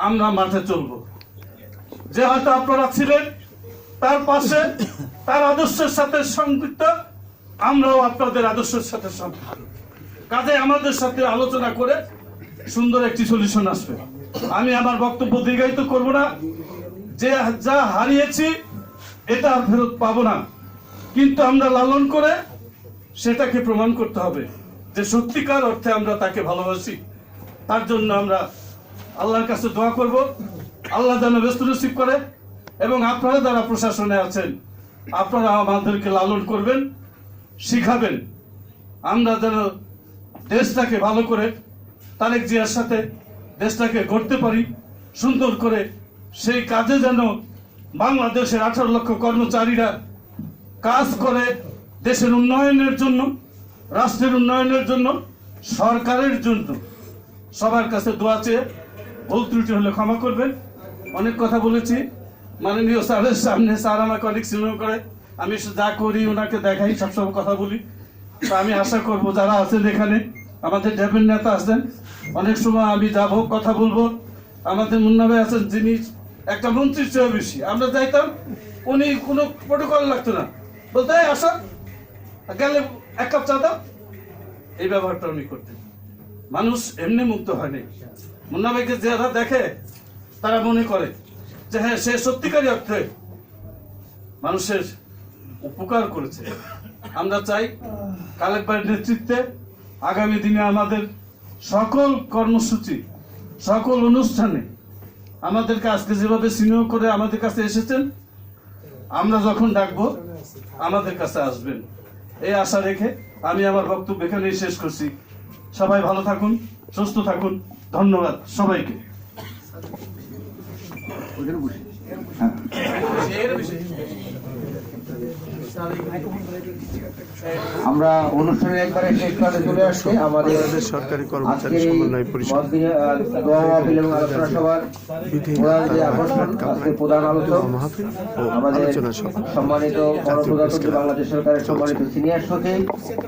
আমরা মাঠে চলব। যে হয়তো আপনারা ছিলেন তার পাশে, তার আদর্শের সাথে সম্পৃক্ত, আমরাও আপনাদের আদর্শের সাথে সম্পৃক্ত। কাজে আমাদের সাথে আলোচনা করে সুন্দর একটি সলিউশন আসবে। আমি আমার বক্তব্য দীর্ঘায়িত করব না। যে যা হারিয়েছি এটা আর ফেরত পাবো না, কিন্তু আমরা লালন করে সেটাকে প্রমাণ করতে হবে যে সত্যিকার অর্থে আমরা তাকে ভালোবাসি। তার জন্য আমরা আল্লাহর কাছে দোয়া করব, আল্লাহ যেন ব্যস্ত নসিব করে, এবং আপনারা যারা প্রশাসনে আছেন আপনারা আমাদেরকে লালন করবেন, শিখাবেন, আমরা যেন দেশটাকে ভালো করে তারেক জিয়ার সাথে দেশটাকে গড়তে পারি সুন্দর করে। সেই কাজে যেন বাংলাদেশের 18 লক্ষ কর্মচারীরা কাজ করে দেশের উন্নয়নের জন্য, রাষ্ট্রের উন্নয়নের জন্য, সরকারের জন্য। সবার কাছে দোয়া চেয়ে, ভুল ত্রুটি হলে ক্ষমা করবেন। অনেক কথা বলেছি মাননীয় স্যারের সামনে, স্যার আমাকে অনেক স্নেহ করে, আমি যা করি ওনাকে দেখাই, সবসময় কথা বলি। তো আমি আশা করব যারা আছেন এখানে, আমাদের ডেভেন নেতা আছেন, অনেক সময় আমি যাব কথা বলবো। আমাদের মুন্না ভাই আছেন, যিনি একটা মন্ত্রীর চেয়ে বেশি। আমরা যাইতাম, উনি কোনো প্রোটোকল লাগতো না, বলতে আসা গেলে 1 কাপ চা দাও, এই ব্যবহারটা উনি করতেন। মানুষ এমনি মুক্ত হয়নি। মুন্না ভাইকে যারা দেখে তারা মনে করে যে হ্যাঁ, সে সত্যিকারই অর্থে মানুষের উপকার করেছে। আমরা চাই খালেক ভাইয়ের নেতৃত্বে আগামী দিনে আমাদের সকল কর্মসূচি, সকল অনুষ্ঠানে আমাদেরকে আজকে যেভাবে স্নেহ করে আমাদের কাছে এসেছেন, আমরা যখন ডাকবো আমাদের কাছে আসবেন, এই আশা রেখে আমি আমার বক্তব্য এখানেই শেষ করছি। সবাই ভালো থাকুন, সুস্থ থাকুন। ধন্যবাদ সবাইকে। আমরা অনুষ্ঠানে একবারে শেষ প্রান্তে চলে আসছি। আমাদের সরকারি কর্মচারী সমন্বয় পরিষদ দোয়া মাহফিল এবং আলোচনা সভার প্রধান আলোচক আমাদের সম্মানিত কর্মপ্রদাতা বাংলাদেশ সরকারের সম্মানিত সিনিয়র সচিব